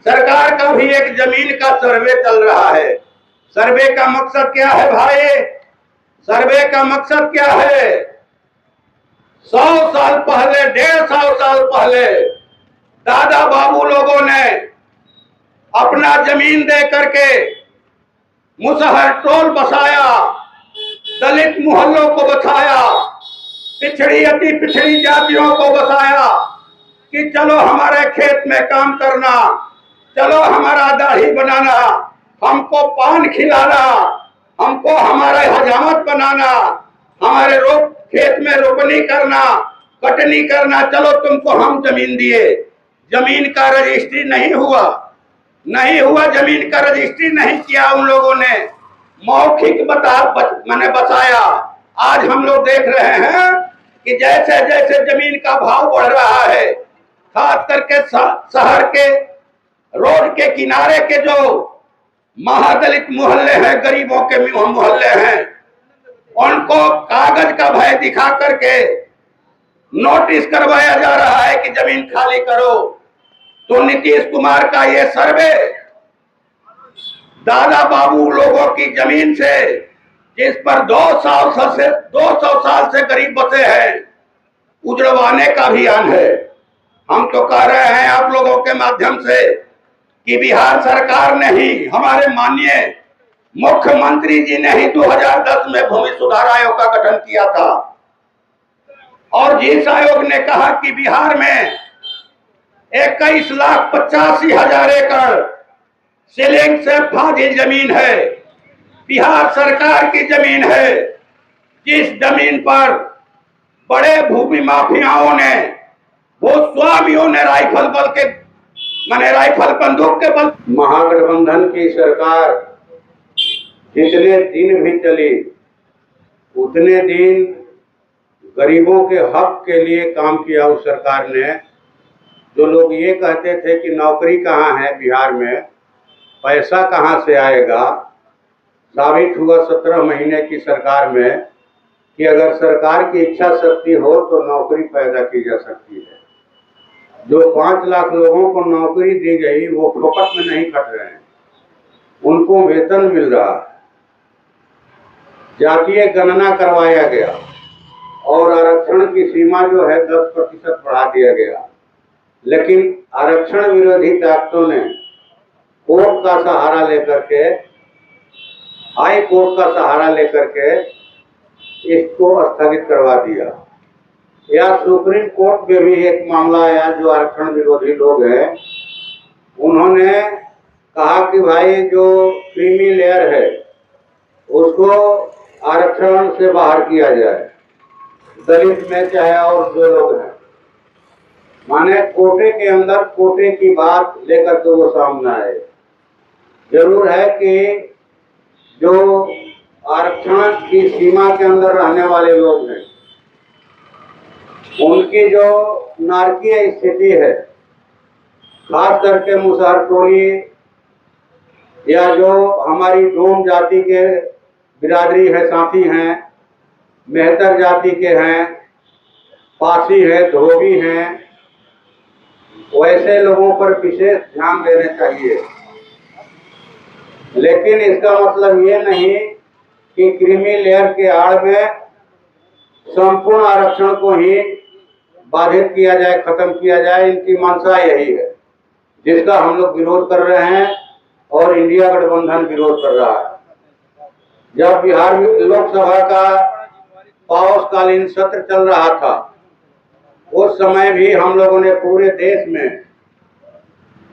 सरकार का भी एक जमीन का सर्वे चल रहा है। सर्वे का मकसद क्या है भाई? सर्वे का मकसद क्या है? 100 साल पहले, 150 साल पहले दादा बाबू लोगों ने अपना जमीन दे करके मुसहर टोल बसाया, दलित मोहल्लों को बसाया, पिछड़ी अति पिछड़ी जातियों को बसाया कि चलो हमारे खेत में काम करना, चलो हमारा दाढ़ी बनाना, हमको पान खिलाना, हमको हमारा हजामत बनाना, हमारे खेत में रोपनी करना, कटनी करना, चलो तुमको हम जमीन दिए। जमीन का रजिस्ट्री नहीं हुआ, जमीन का रजिस्ट्री नहीं किया उन लोगों ने, मौखिक मैंने बताया। आज हम लोग देख रहे हैं कि जैसे जैसे जमीन का भाव बढ़ रहा है, खास करके शहर के रोड के किनारे के जो महादलित मोहल्ले हैं, गरीबों के मोहल्ले हैं, उनको कागज का भय दिखा करके नोटिस करवाया जा रहा है कि जमीन खाली करो। तो नीतीश कुमार का ये सर्वे दादा बाबू लोगों की जमीन से, जिस पर 200 साल से गरीब बसे हैं, उजड़वाने का अभियान है। हम तो कह रहे हैं आप लोगों के माध्यम से कि बिहार सरकार ने ही, हमारे माननीय मुख्यमंत्री जी ने ही 2010 में भूमि सुधार आयोग का गठन किया था, और जिस आयोग ने कहा कि बिहार में 21,85,000 एकड़ सीलिंग से फाजिल जमीन है, बिहार सरकार की जमीन है, जिस जमीन पर बड़े भूमि माफियाओं ने, भूस्वामियों ने राइफल बंदूक के बल, महागठबंधन की सरकार जितने दिन भी चली उतने दिन गरीबों के हक के लिए काम किया उस सरकार ने। जो लोग ये कहते थे कि नौकरी कहाँ है बिहार में, पैसा कहाँ से आएगा, साबित हुआ 17 महीने की सरकार में कि अगर सरकार की इच्छा शक्ति हो तो नौकरी पैदा की जा सकती है। जो 5 लाख लोगों को नौकरी दी गई वो फोकट में नहीं खट रहे हैं, उनको वेतन मिल रहा है। जातीय गणना करवाया गया और आरक्षण की सीमा जो है 10% बढ़ा दिया गया, लेकिन आरक्षण विरोधी ताकतों ने कोर्ट का सहारा लेकर के, हाई कोर्ट का सहारा लेकर के इसको स्थगित करवा दिया। या सुप्रीम कोर्ट में भी एक मामला आया, जो आरक्षण विरोधी लोग हैं उन्होंने कहा कि भाई जो क्रीमी लेयर है उसको आरक्षण से बाहर किया जाए, दलित में चाहे और जो लोग हैं, माने कोटे के अंदर कोटे की बात लेकर के वो सामने आए। जरूर है कि जो आरक्षण की सीमा के अंदर रहने वाले लोग हैं उनकी जो नारकीय स्थिति है, खास करके मुसहर टोली या जो हमारी डोम जाति के बिरादरी है, साथी हैं, मेहतर जाति के हैं, पासी है, धोबी हैं, वैसे लोगों पर विशेष ध्यान देने चाहिए। लेकिन इसका मतलब ये नहीं कि क्रीमी लेयर के आड़ में संपूर्ण आरक्षण को ही बाधित किया जाए, खत्म किया जाए। इनकी मंशा यही है जिसका हम लोग विरोध कर रहे हैं और इंडिया गठबंधन विरोध कर रहा है। जब बिहार लोकसभा का पावसकालीन सत्र चल रहा था उस समय भी हम लोगों ने पूरे देश में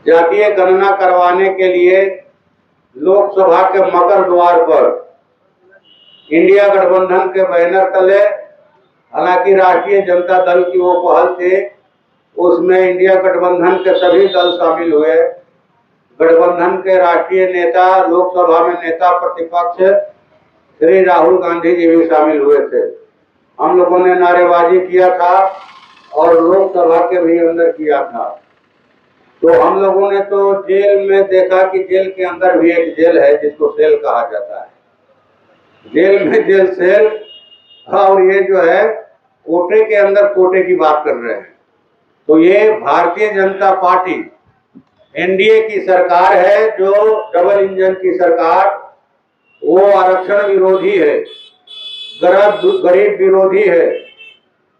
जातीय गणना करवाने के लिए लोकसभा के मकर द्वार पर इंडिया गठबंधन के बैनर तले, हालांकि राष्ट्रीय जनता दल की वो पहल थी, उसमें इंडिया गठबंधन के सभी दल शामिल हुए। गठबंधन के राष्ट्रीय नेता, लोकसभा में नेता प्रतिपक्ष श्री राहुल गांधी जी भी शामिल हुए थे। हम लोगों ने नारेबाजी किया था और लोकसभा के भी अंदर किया था। तो हम लोगों ने तो जेल में देखा कि जेल के अंदर भी एक जेल है जिसको सेल कहा जाता है। जेल में जेल सेल, और ये जो है कोटे के अंदर कोटे की बात कर रहे हैं। तो ये भारतीय जनता पार्टी एनडीए की सरकार है, जो डबल इंजन की सरकार, वो आरक्षण विरोधी है, गरीब विरोधी है,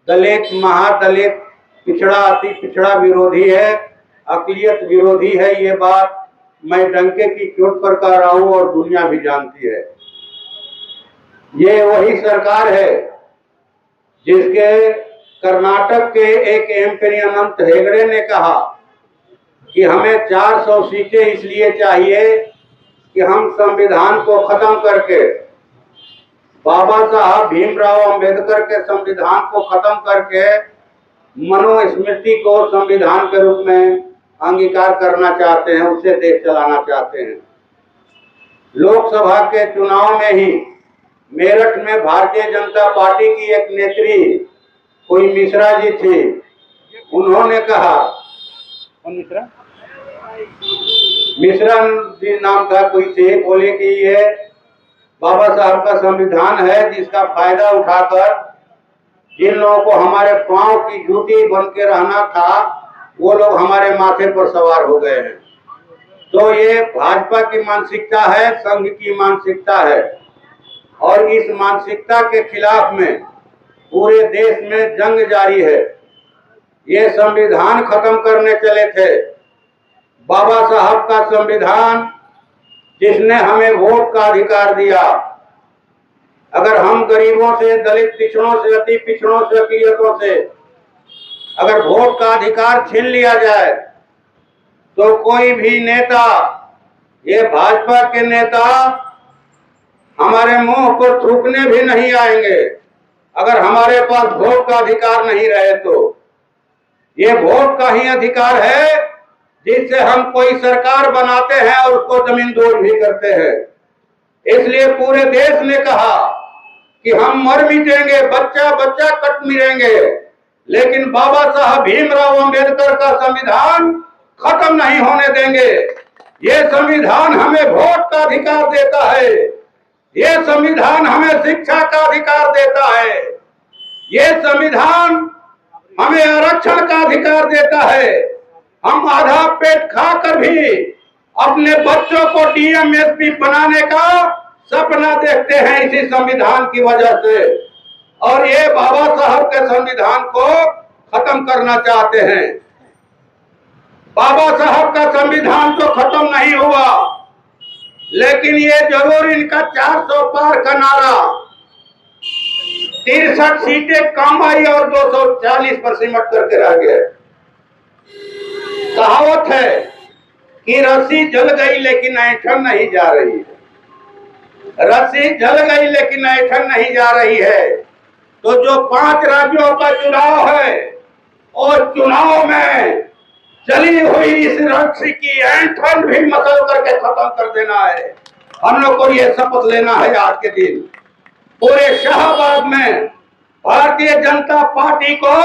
दलित, महादलित, पिछड़ा, अति पिछड़ा विरोधी है, अकलियत विरोधी है। ये बात मैं डंके की चोट पर कह रहा हूं और दुनिया भी जानती है। ये वही सरकार है जिसके कर्नाटक के एक एमपी अनंत हेगड़े ने कहा कि हमें 400 सीटें इसलिए चाहिए कि हम संविधान को खत्म करके, बाबा साहब भीमराव अंबेडकर के संविधान को खत्म करके मनुस्मृति को संविधान के रूप में अंगीकार करना चाहते हैं, उससे देश चलाना चाहते हैं। लोकसभा के चुनाव में ही मेरठ में भारतीय जनता पार्टी की एक नेत्री, कोई मिश्रा जी थी, उन्होंने कहा, मिश्रा जी नाम था कोई थे, बोले कि ये बाबा साहब का संविधान है जिसका फायदा उठाकर जिन लोगों को हमारे पांव की जूती बन के रहना था, वो लोग हमारे माथे पर सवार हो गए हैं। तो ये भाजपा की मानसिकता है, संघ की मानसिकता है, और इस मानसिकता के खिलाफ में पूरे देश में जंग जारी है। ये संविधान खत्म करने चले थे, बाबा साहब का संविधान जिसने हमें वोट का अधिकार दिया। अगर हम गरीबों से, दलित पिछड़ों से, अति पिछड़ों से, अकलियतों से अगर वोट का अधिकार छीन लिया जाए तो कोई भी नेता, ये भाजपा के नेता हमारे मुंह पर थूकने भी नहीं आएंगे अगर हमारे पास वोट का अधिकार नहीं रहे तो। ये वोट का ही अधिकार है जिससे हम कोई सरकार बनाते हैं और उसको जमींदोज भी करते हैं। इसलिए पूरे देश ने कहा कि हम मर मिटेंगे, बच्चा बच्चा कट मिटेंगे, लेकिन बाबा साहब भीमराव अंबेडकर का संविधान खत्म नहीं होने देंगे। ये संविधान हमें वोट का अधिकार देता है, ये संविधान हमें शिक्षा का अधिकार देता है, ये संविधान हमें आरक्षण का अधिकार देता है। हम आधा पेट खाकर भी अपने बच्चों को डीएम एसपी बनाने का सपना देखते हैं इसी संविधान की वजह से, और ये बाबा साहब के संविधान को खत्म करना चाहते हैं। बाबा साहब का संविधान तो खत्म नहीं हुआ, लेकिन ये जरूर इनका 400 पार का नारा 63 सीटें कम आई और 240 पर सिमट करके रह गए। कहावत है कि रस्सी जल गई लेकिन ऐंठन नहीं जा रही है। रस्सी जल गई लेकिन ऐंठन नहीं जा रही है। तो जो 5 राज्यों का चुनाव है और चुनाव में चली हुई इस रस्सी की ऐंठन भी मसल करके खत्म कर देना है। हम लोग को ये शपथ लेना है आज के दिन। पूरे शाहबाद में भारतीय जनता पार्टी को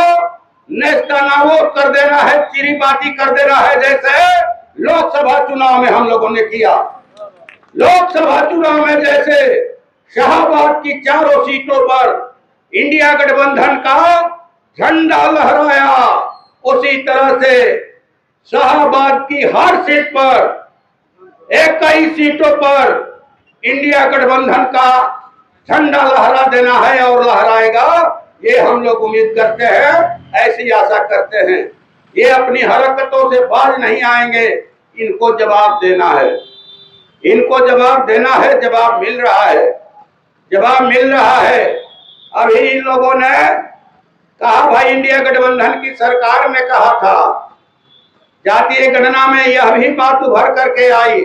नेस्तनाबूद कर देना है, चिरीबाती कर देना है, जैसे लोकसभा चुनाव में हम लोगों ने किया। लोकसभा चुनाव में जैसे शाहबाद की 4 सीटों पर इंडिया गठबंधन का झंडा लहराया, उसी तरह से शाहबाद की हर सीट पर 21 सीटों पर इंडिया गठबंधन का झंडा लहरा देना है और लहराएगा, ये हम लोग उम्मीद करते हैं, ऐसी आशा करते हैं। ये अपनी हरकतों से बाज नहीं आएंगे, इनको जवाब देना है, इनको जवाब देना है। जवाब मिल रहा है, जवाब मिल रहा है। अभी इन लोगों ने कहा, भाई इंडिया गठबंधन की सरकार में कहा था, जातीय गणना में यह भी बात उभर करके आई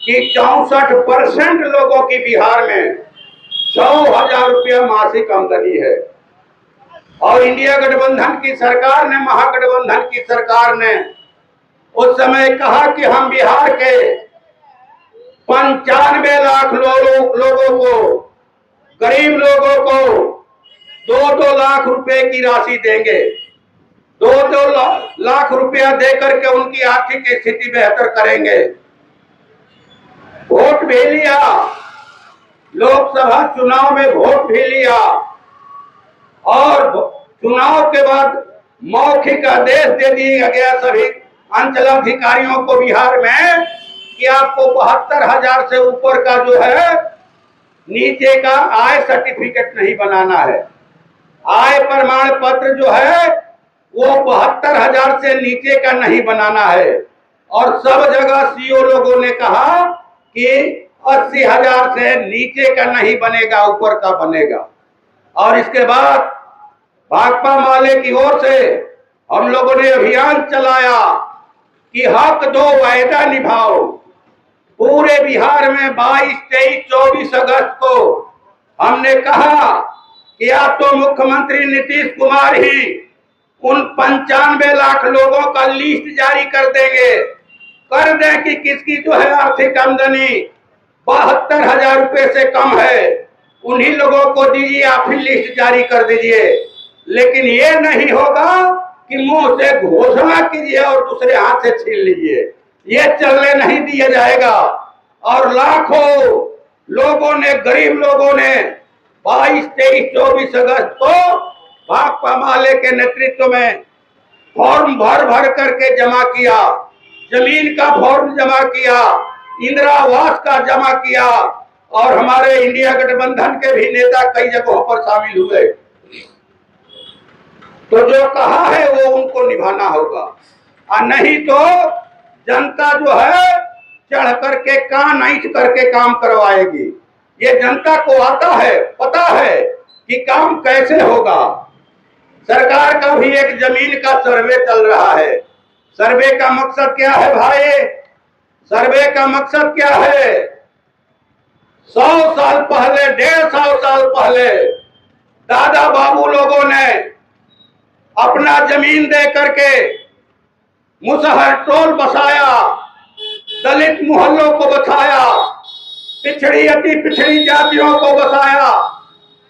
कि 64% लोगों की बिहार में 100,000 रुपया मासिक आमदनी है। और इंडिया गठबंधन की सरकार ने, महागठबंधन की सरकार ने उस समय कहा कि हम बिहार के 95 लाख लोगों को, गरीब लोगों को 2-2 लाख रुपए की राशि देंगे। 2-2 लाख रुपया देकर के उनकी आर्थिक स्थिति बेहतर करेंगे। वोट भी लिया, लोकसभा चुनाव में वोट भी लिया, और चुनाव के बाद मौखिक आदेश दे दिया गया सभी अंचल अधिकारियों को बिहार में कि आपको 72,000 से ऊपर का जो है नीचे का आय सर्टिफिकेट नहीं बनाना है। आय प्रमाण पत्र जो है वो 72,000 से नीचे का नहीं बनाना है। और सब जगह सीओ लोगों ने कहा कि 80,000 से नीचे का नहीं बनेगा, ऊपर का बनेगा। और इसके बाद भाकपा माले की ओर से हम लोगों ने अभियान चलाया कि हक दो वायदा निभाओ। पूरे बिहार में 22, 23, 24 अगस्त को हमने कहा कि या तो मुख्यमंत्री नीतीश कुमार ही उन 95 लाख लोगों का लिस्ट जारी कर दें कि किसकी जो है आर्थिक आमदनी 72,000 रुपए से कम है, उन्हीं लोगों को दीजिए, आप ही लिस्ट जारी कर दीजिए। लेकिन ये नहीं होगा कि मुंह से घोषणा कीजिए और दूसरे हाथ से छीन लीजिए, ये चलने नहीं दिया जाएगा। और लाखों लोगों ने, गरीब लोगों ने 22, 23, 24 अगस्त को भाकपा माले के नेतृत्व में फॉर्म भर करके जमा किया, जमीन का फॉर्म जमा किया, इंदिरा आवास का जमा किया। और हमारे इंडिया गठबंधन के भी नेता कई जगहों पर शामिल हुए। तो जो कहा है वो उनको निभाना होगा, और नहीं तो जनता जो है चढ़ करके कान ऐंठ करके काम करवाएगी। ये जनता को आता है, पता है कि काम कैसे होगा। सरकार का भी एक जमीन का सर्वे चल रहा है। सर्वे का मकसद क्या है भाई? सर्वे का मकसद क्या है? 100 साल पहले, 150 साल पहले दादा बाबू लोगों ने अपना जमीन दे करके मुसहर टोल बसाया, दलित मोहल्लों को बसाया, पिछड़ी अति पिछड़ी जातियों को बसाया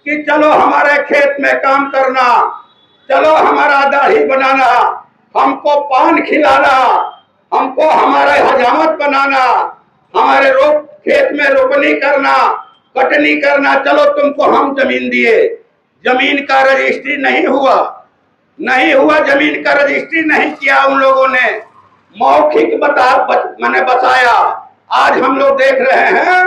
कि चलो हमारे खेत में काम करना, चलो हमारा दाढ़ी बनाना, हमको पान खिलाना, हमको हमारा हजामत बनाना, हमारे खेत में रोपनी करना, कटनी करना, चलो तुमको हम जमीन दिए। जमीन का रजिस्ट्री नहीं हुआ, जमीन का रजिस्ट्री नहीं किया उन लोगों ने, मौखिक मैंने बताया। आज हम लोग देख रहे हैं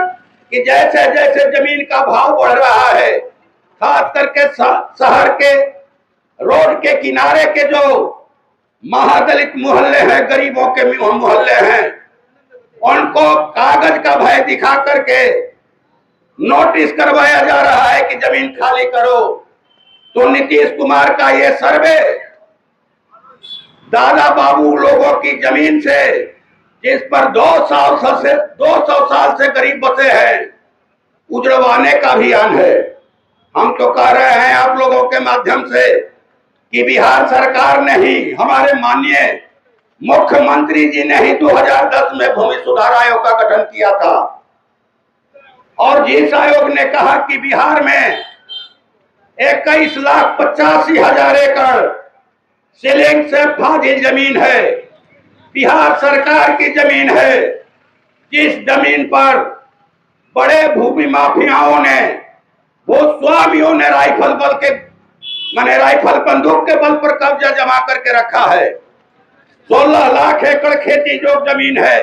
कि जैसे जैसे जमीन का भाव बढ़ रहा है, खास करके शहर के रोड के किनारे के जो महादलित मोहल्ले हैं, गरीबों के मोहल्ले हैं, उनको कागज का भय दिखा करके नोटिस करवाया जा रहा है कि जमीन खाली करो। तो नीतीश कुमार का ये सर्वे दादा बाबू लोगों की जमीन से, जिस पर 200 साल से गरीब बसे हैं, उजड़वाने का अभियान है। हम तो कह रहे हैं आप लोगों के माध्यम से कि बिहार सरकार ने ही, हमारे माननीय मुख्यमंत्री जी ने ही 2010 में भूमि सुधार आयोग का गठन किया था। और जिस आयोग ने कहा कि बिहार में 21,85,000 एकड़ सीलिंग से फाजिल जमीन है, बिहार सरकार की जमीन है, जिस जमीन पर बड़े भूमि माफियाओं ने, भूस्वामियों ने राइफल बंदूक के बल पर कब्जा जमा करके रखा है। 16 लाख एकड़ खेती जो जमीन है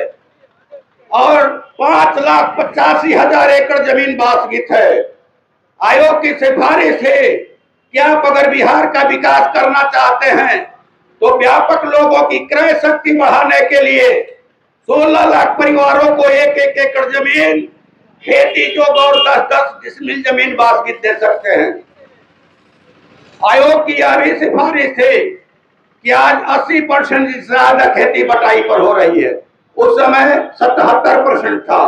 और 5,85,000 एकड़ जमीन बासगीत है। आयोग की सिफारिश है कि आप अगर बिहार का विकास करना चाहते हैं तो व्यापक लोगों की क्रय शक्ति बढ़ाने के लिए 16 लाख परिवारों को 1-1 एकड़ जमीन खेती जोग और 10-10 डिसमिल जमीन बासगीत दे सकते हैं। आयोग की यह भी सिफारिश है कि आज 80% से ज्यादा खेती बटाई पर हो रही है। उस समय 77% था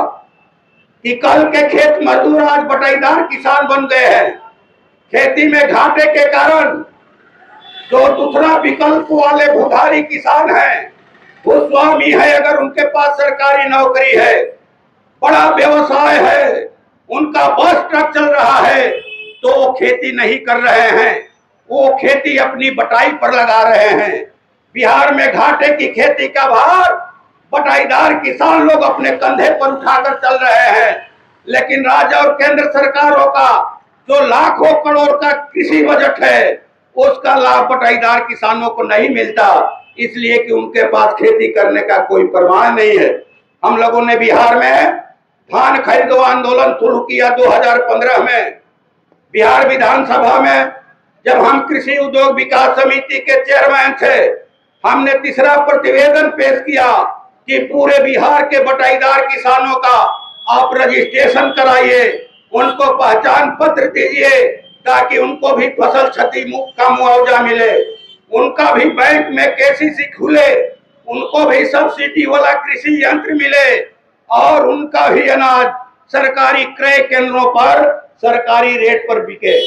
कि कल के खेत मजदूर आज बटाईदार किसान बन गए हैं। खेती में घाटे के कारण जो दूसरा विकल्प वाले भूधारी किसान हैं, भूस्वामी है, अगर उनके पास सरकारी नौकरी है, बड़ा व्यवसाय है, उनका बस ट्रक चल रहा है, तो वो खेती नहीं कर रहे हैं, वो खेती अपनी बटाई पर लगा रहे हैं। बिहार में घाटे की खेती का भार बटाईदार किसान लोग अपने कंधे पर उठाकर चल रहे हैं। लेकिन राज्य और केंद्र सरकारों का जो लाखों करोड़ का कृषि बजट है, उसका लाभ बटाईदार किसानों को नहीं मिलता। इसलिए कि उनके पास खेती करने का कोई प्रमाण नहीं है। हम लोगों ने बिहार में धान खरीदो आंदोलन शुरू किया 2015 में। बिहार विधानसभा में जब हम कृषि उद्योग विकास समिति के चेयरमैन थे, हमने तीसरा प्रतिवेदन पेश किया कि पूरे बिहार के बटाईदार किसानों का आप रजिस्ट्रेशन कराइए, उनको पहचान पत्र दीजिए ताकि उनको भी फसल क्षति का मुआवजा मिले, उनका भी बैंक में केसीसी खुले, उनको भी सब्सिडी वाला कृषि यंत्र मिले और उनका भी अनाज सरकारी क्रय केंद्रों पर सरकारी रेट पर बिके।